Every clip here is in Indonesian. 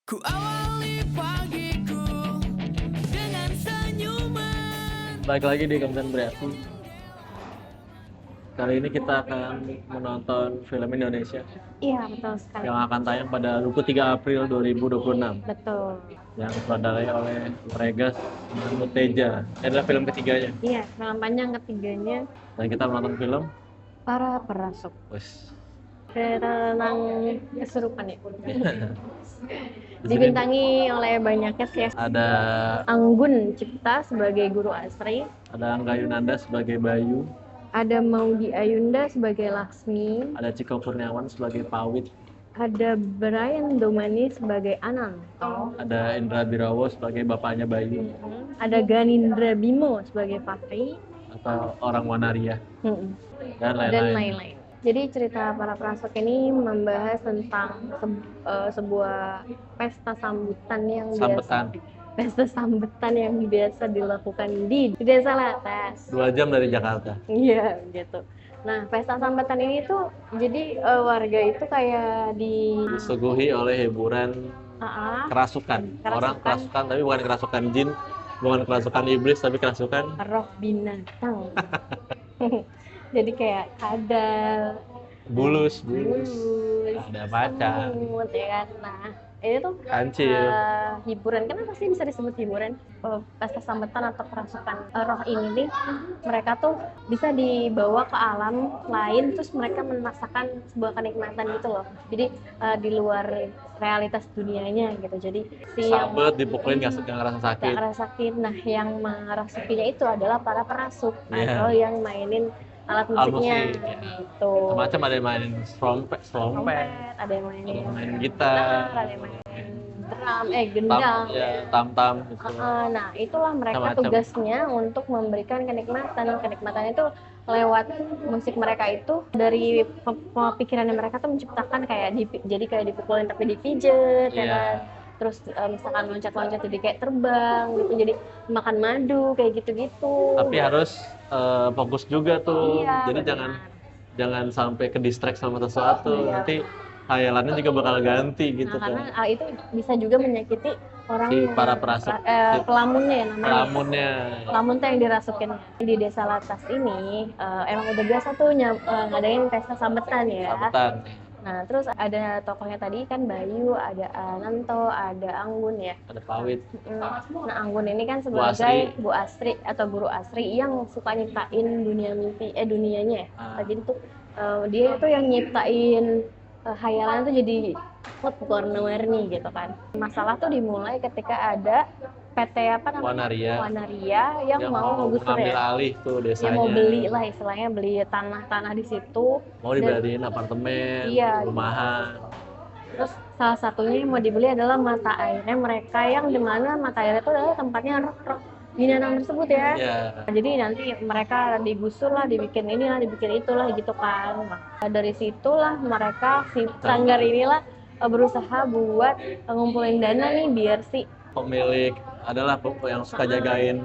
Ku awali pagiku dengan senyuman. Balik lagi di Kementerian Bereaksi. Kali ini kita akan menonton film Indonesia Iya, betul sekali. yang akan tayang pada 23 April 2026 Betul. yang disutradarai oleh Regas Muteja. Ini adalah film ketiganya Iya, film panjang ketiganya dan kita menonton film Para Perasuk. wes Tentang kesurupan ya. Di sini Dibintangi oleh banyak cast ya. ada Anggun Cipta sebagai Guru Asri, Angga Yunanda sebagai Bayu, ada Maudy Ayunda sebagai Laksmi, ada Ciko Kurniawan sebagai Pawit, ada Brian Domani sebagai Ananto, ada Indra Birawo sebagai bapaknya Bayu ada Ganindra Bimo sebagai Fatri, atau orang Wanaria dan dan lain-lain. lain-lain. Jadi cerita Para Perasuk ini membahas tentang sebuah pesta sambutan yang biasa dilakukan di Desa Latas. 2 jam dari Jakarta. Iya, gitu. Nah, pesta sambutan ini tuh jadi warga itu kayak Disuguhi oleh hiburan kerasukan. Orang kerasukan tapi bukan kerasukan jin, bukan kerasukan iblis tapi kerasukan roh binatang. Jadi kayak kadal, bulus, bulus, ada macan, semut, ya kan. Nah, ini tuh kancil. hiburan. Kenapa sih bisa disebut hiburan? Pesta sambutan atau kerasukan roh ini nih, mereka tuh bisa dibawa ke alam lain, terus mereka merasakan sebuah kenikmatan gitu loh. Jadi di luar realitas dunianya gitu. Jadi si yang Sabet dipukulin nggak ngerasa sakit. nggak ngerasa sakit. Nah, yang merasukinya itu adalah para perasuk Iya. atau yang mainin alat musiknya musik, ya. gitu. Macam ada yang mainin trompet, Ada yang mainin main gitar, ada yang mainin drum, gendang. tam-tam gitu. Nah, itulah mereka Macam-macam. tugasnya untuk memberikan kenikmatan. Kenikmatan itu lewat musik mereka itu, dari pikirannya mereka tuh menciptakan kayak jadi kayak dipukulin tapi dipijet, ya Iya. kan? Terus misalkan loncat-loncat jadi kayak terbang gitu, jadi makan madu kayak gitu-gitu. Tapi harus fokus juga tuh. Iya, Jadi benar. jangan sampai ke distract sama sesuatu. Iya. Nanti khayalannya juga bakal ganti gitu Nah, karena kan. itu bisa juga menyakiti orang Si para perasuk, si pelamunnya ya namanya. Lamunnya Pelamun tuh yang dirasukin. Di Desa Latas ini emang udah biasa tuh ngadain pesta sambutan ya. sabetan. Nah, terus ada tokohnya tadi kan Bayu, ada Ananto, ada Anggun ya. Ada Pawit. Nah, Anggun ini kan sebagai Bu Asri atau Guru Asri yang suka nyiptain dunia mimpi, dunianya ya. Jadi tuh dia tuh yang nyiptain khayalan tuh jadi warna-warni gitu kan. Masalah tuh dimulai ketika ada PT Wanaria yang mau ngegusur mengambil ya. alih tuh Yang desanya. mau beli lah istilahnya, beli tanah-tanah di situ. Mau dibeliin apartemen, Iya. rumahan. Terus salah satunya yang mau dibeli adalah mata airnya mereka, yang dimana mata airnya itu adalah tempatnya roh binatang tersebut ya. Iya. Jadi nanti mereka digusur lah, dibikin inilah, dibikin itulah gitu kan. Nah, dari situlah mereka si Sanggar inilah berusaha buat ngumpulin dana nih biar si Pemilik adalah yang suka jagain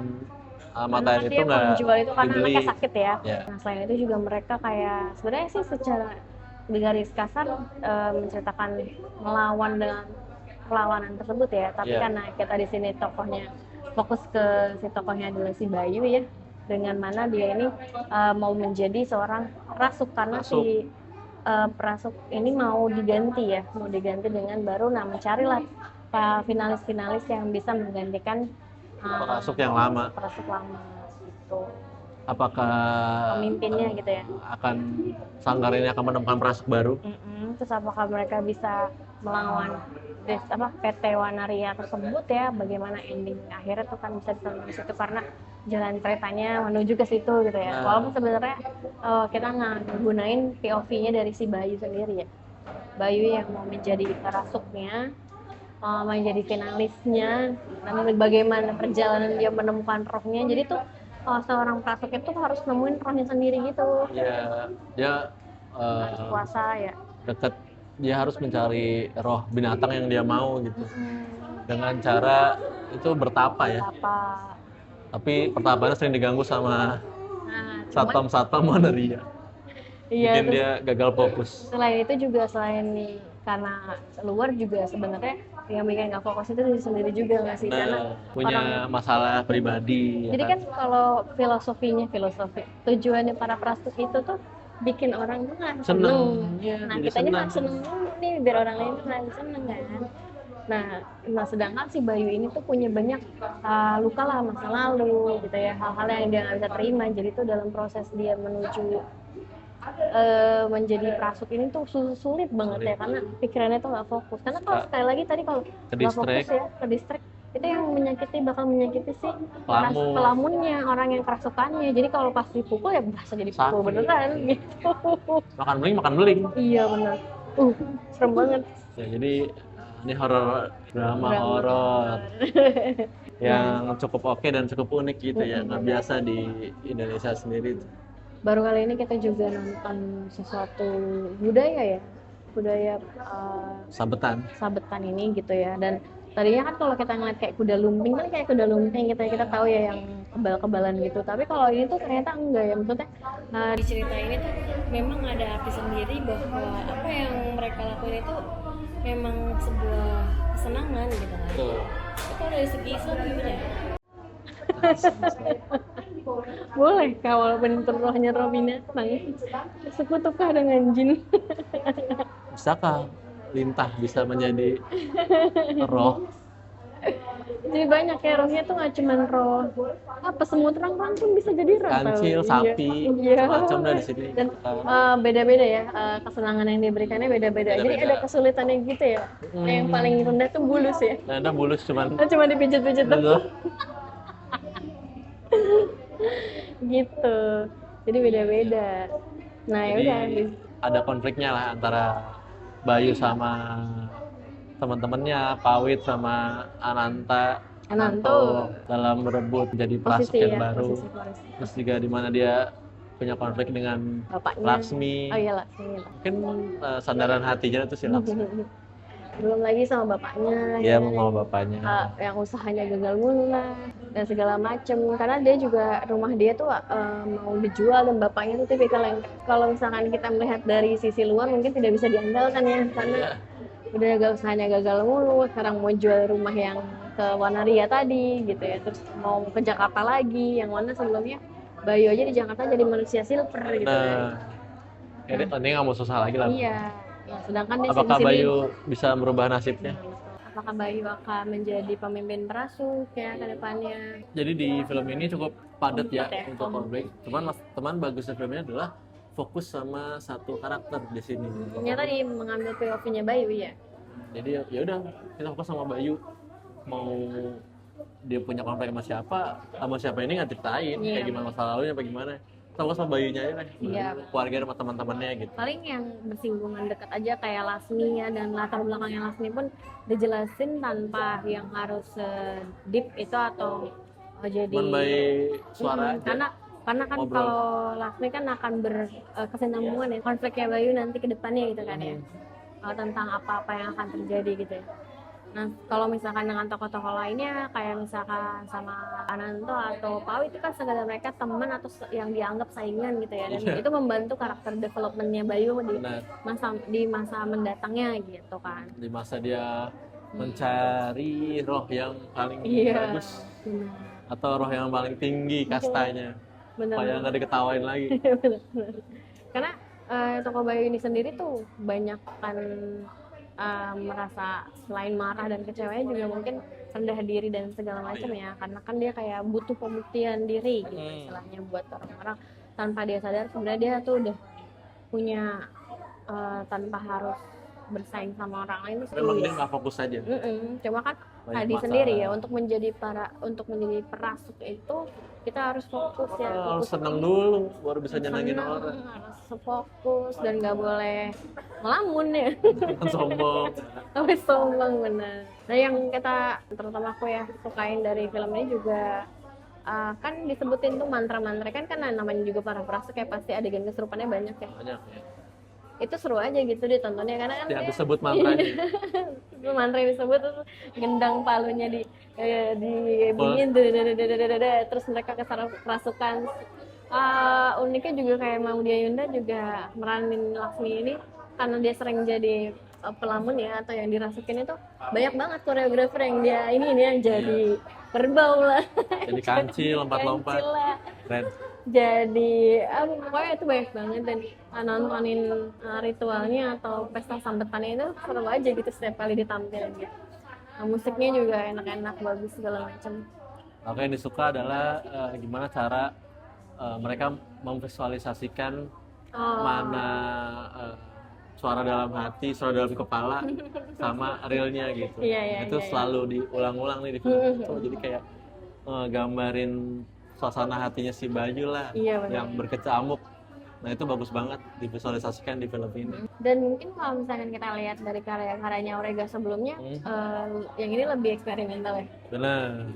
mata air nanti itu yang nggak menjual itu karena dibeli. anaknya sakit ya. Ya. Nah, selain itu juga mereka kayak sebenarnya sih secara garis kasar menceritakan melawan dengan perlawanan tersebut ya. Tapi Iya. karena kita di sini tokohnya fokus ke si tokohnya adalah si Bayu ya, dengan mana dia ini mau menjadi seorang perasuk karena si perasuk ini mau diganti dengan baru. Nah, mencarilah finalis-finalis yang bisa menggantikan Perasuk yang lama. perasuk lama gitu. Apakah Pemimpinnya gitu ya. Sanggar ini akan menemukan perasuk baru? Terus apakah mereka bisa melawan PT Wanaria tersebut ya? Bagaimana ending akhirnya tuh kan bisa ditonton di situ karena jalan ceritanya menuju ke situ gitu ya. Nah. Walaupun sebenarnya kita gunain POV-nya dari si Bayu sendiri ya. Bayu yang mau menjadi perasuknya, menjadi finalisnya, dan bagaimana perjalanan dia menemukan rohnya. Jadi tuh seorang perasuk itu harus nemuin rohnya sendiri gitu. Ya, dia Harus puasa ya. dia harus mencari roh binatang yang dia mau gitu. Dengan cara itu bertapa ya. Apa? Tapi pertapaannya sering diganggu sama Nah, satpam Wanaria. Iya, Bikin terus dia gagal fokus. selain itu juga, selain karena luar juga sebenarnya yang bikin nggak fokus itu diri sendiri juga nggak sih? Karena punya masalah pribadi. Jadi kan kalau filosofi tujuannya para prasut itu tuh bikin orang tuh nggak seneng. Ya, Nah kitanya kan seneng dulu nih biar orang lain tuh nggak seneng kan. Nah sedangkan si Bayu ini tuh punya banyak luka lah masa lalu gitu ya, hal-hal yang dia nggak bisa terima. Jadi tuh dalam proses dia menuju menjadi prasut ini tuh sulit banget ya, karena pikirannya tuh nggak fokus. Karena kalau sekali lagi tadi kalau nggak fokus ya, ke distract, itu yang bakal menyakiti si pelamunnya, orang yang kerasukannya. Jadi kalau pas dipukul ya berasa jadi pukul beneran gitu. Makan beling. Iya benar. Serem banget. Ya, jadi ini drama horor yang cukup oke dan cukup unik gitu ya, nggak biasa di Indonesia sendiri. Baru kali ini kita juga nonton sesuatu budaya sabetan ini gitu ya. Dan tadinya kan kalau kita ngeliat kayak kuda lumping kita tahu ya yang kebal-kebalan gitu. Tapi kalau ini tuh ternyata enggak ya, maksudnya di cerita ini tuh memang ada arti sendiri bahwa apa yang mereka lakuin itu memang sebuah kesenangan gitu kan. Itu dari segi Islam gimana ya? Boleh kah walaupun rohnya roh binatang, sekutukah dengan jin? Bisakah lintah bisa menjadi roh? Jadi banyak ya, rohnya tuh nggak cuma roh semut terang pun bisa jadi roh. Kancil, sapi, macam dari sini. Dan beda-beda ya, kesenangan yang diberikannya beda-beda. Jadi ada kesulitannya gitu ya. Yang paling rendah tuh bulus ya. Nah, bulus cuma dipijit-pijit tuh. Gitu. Jadi beda-beda. Nah, ya udah. Ada konfliknya lah antara Bayu sama teman-temannya, Pawit sama Ananto dalam berebut jadi prasut yang baru. Terus juga di mana dia punya konflik dengan bapaknya. Laksmi. Oh iya, Laksmi. Mungkin sandaran hatinya itu si Laksmi. Belum lagi sama bapaknya. Iya, sama bapaknya. Yang usahanya gagal mulu lah dan segala macem. Karena dia juga, rumah dia tuh mau dijual, dan bapaknya tuh tipikal yang kalau misalkan kita melihat dari sisi luar mungkin tidak bisa diandalkan ya, karena udah usahanya gagal mulu. Sekarang mau jual rumah yang ke Wanaria tadi gitu ya, terus mau ke Jakarta lagi, yang mana sebelumnya Bayu aja di Jakarta jadi manusia silver gitu. Ini nggak mau susah lagi lah. Iya. Nah, sedangkan dia apakah Bayu bisa merubah nasibnya? Apakah Bayu akan menjadi pemimpin prasut ya ke depannya? Jadi di film ini cukup padat ya untuk konflik. Cuman teman bagusnya filmnya adalah fokus sama satu karakter di sini. Ternyata dia mengambil POV-nya Bayu ya. Jadi ya udah, kita fokus sama Bayu. Mau dia punya konflik sama siapa ini nggak ceritain, kayak gimana masa lalunya, apa gimana. Fokus sama Bayunya aja lah. Keluarga sama teman-temannya gitu. Paling yang bersinggungan dekat aja kayak Lasmi ya, dan latar belakangnya Lasmi pun dijelasin tanpa yang harus deep itu atau jadi suara aja. Karena kan kalau Lasmi kan akan berkesinambungan ya konfliknya Bayu nanti ke depannya gitu kan ya. Tentang apa-apa yang akan terjadi gitu ya. Nah, kalau misalkan dengan tokoh-tokoh lainnya kayak misalkan sama Ananto atau Pawit, itu kan segala mereka teman atau yang dianggap saingan gitu ya, dan itu membantu karakter developmentnya Bayu di masa mendatangnya gitu kan. Di masa dia mencari roh yang paling bagus atau roh yang paling tinggi kastanya, supaya nggak diketawain lagi. Karena tokoh Bayu ini sendiri tuh banyak kan merasa selain marah dan kecewanya juga mungkin rendah diri dan segala macam ya, karena kan dia kayak butuh pembuktian diri gitu istilahnya buat orang-orang, tanpa dia sadar sebenarnya dia tuh udah punya tanpa harus bersaing sama orang lain. Memang dia nggak fokus aja. Cuma kan tadi sendiri ya, untuk menjadi prasut itu kita harus fokus ya. Harus senang dulu baru bisa nyenangin orang. Harus fokus dan nggak boleh ngelamun ya. Sombong benar. Nah, yang kita, terutama aku ya, sukain dari film ini juga kan disebutin tuh mantra-mantra kan namanya juga para prasut kayak pasti adegan kesurupannya banyak ya. Itu seru aja gitu ditontonnya, karena kan dia disebut mantranya. Mantra yang disebut terus gendang palunya bunyiin terus mereka kerasukan. Uniknya juga kayak Maudy Ayunda juga meranin Laksmi ini karena dia sering jadi pelamun ya atau yang dirasukin itu banyak banget koreografer yang dia ini yang jadi kerbau lah, Jadi kancil, lompat-lompat. kancil lah. Keren. Jadi pokoknya itu banyak banget dan nontonin ritualnya atau pesta sambutannya itu seru aja gitu setiap kali ditampilin gitu. Nah, musiknya juga enak-enak, bagus segala macam. Oke, yang disuka adalah gimana cara mereka memvisualisasikan mana suara dalam hati, suara dalam kepala, sama realnya gitu. Iya, Itu selalu diulang-ulang nih di film itu. Jadi kayak gambarin suasana hatinya si Bayu lah, Iya, benar. yang berkecamuk. Nah itu bagus banget divisualisasikan di film ini. Dan mungkin kalau misalkan kita lihat dari karya-karyanya Orega sebelumnya, yang ini lebih eksperimental ya. Benar.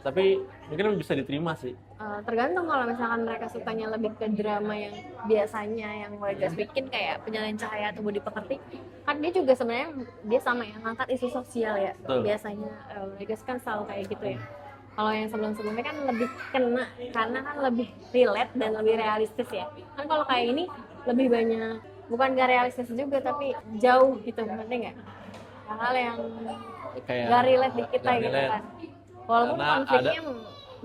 Tapi mungkin bisa diterima sih. Tergantung kalau misalkan mereka sukanya lebih ke drama yang biasanya yang Orega bikin kayak Penyalin Cahaya atau Budi Pekerti, kan dia juga sebenarnya dia sama ya ngangkat isu sosial ya. Betul. Biasanya Orega kan selalu kayak gitu ya. Kalau yang sebelum-sebelumnya kan lebih kena karena kan lebih relate dan lebih realistis ya. Kan kalau kayak ini lebih banyak bukan gak realistis juga tapi jauh gitu, ngerti nggak? Hal-hal yang Kayak gak relate di kita gak gitu relate. kan. Walaupun Karena konfliknya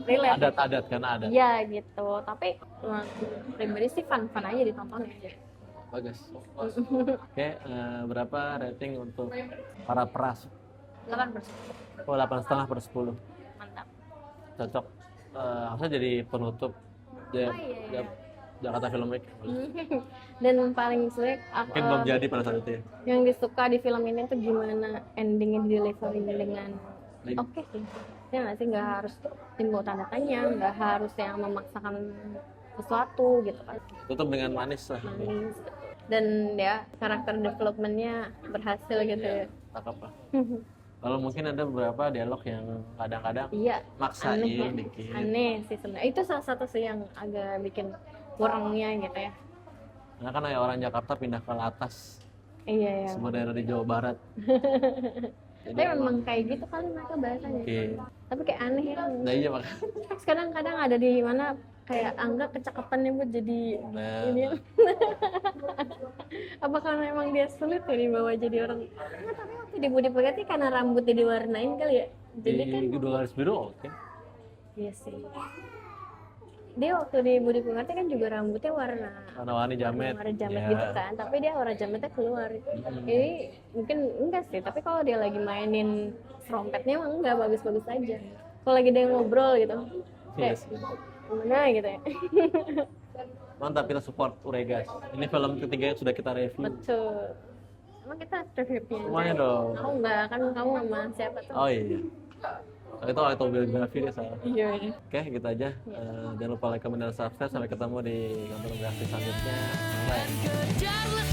relate. Adat-adat karena adat. Iya gitu, tapi pribadi sih fun aja ditonton aja. Bagus. Oke, berapa rating untuk para peras? 8%. Oh, 8,5/10. Mantap. Cocok. Harusnya jadi penutup Iya. Jakarta Film Week. Dan paling sulit Mungkin belum jadi pada saat itu ya. yang disuka di film ini tuh gimana endingnya di delivery dengan oke sih. Ya nggak sih, nggak harus timbul tanda tanya, nggak harus yang memaksakan sesuatu gitu kan. Tutup dengan manis lah. Manis. Dan ya karakter developmentnya berhasil gitu ya. Cakep lah. Kalau mungkin ada beberapa dialog yang kadang-kadang Iya, maksain aneh ya. dikit. Aneh sih sebenarnya. Itu salah satu sih yang agak bikin kurangnya gitu ya. Karena kan kayak orang Jakarta pindah ke Latas, Iya ya. sebuah daerah di Jawa Barat. Jadi Tapi memang kayak gitu kan mereka bahasanya. Oke. Tapi kayak aneh ya. Nah iya makanya. Terus kadang-kadang ada di mana kayak Angga kecakapannya buat jadi Nah, ini. Apakah memang dia sulit ya dibawa jadi orang? Nah, tapi waktu di Budi Pekerti karena rambutnya diwarnain kali ya. Jadi kan di Dua Garis Biru oke. iya sih. Dia waktu di Budi Pekerti kan juga rambutnya Warna-warni jamet. warna jamet Ya. gitu kan, tapi dia warna jametnya keluar. Ini mungkin enggak sih, tapi kalau dia lagi mainin trompetnya emang enggak, bagus-bagus aja. Kalau lagi dia ngobrol gitu, Iya kayak sih. gimana gitu ya. Mantap, kita support Uregas. Ini film ketiga yang sudah kita review. Betul. Emang kita reviewnya aja. Semuanya dong. Aku enggak, kan kamu sama siapa tuh? Oh iya. Itu autobiografi deh salah. Iya. Oke, gitu aja. Jangan lupa like, comment, dan subscribe. Sampai ketemu di konten gratis selanjutnya. Bye. Kejarlah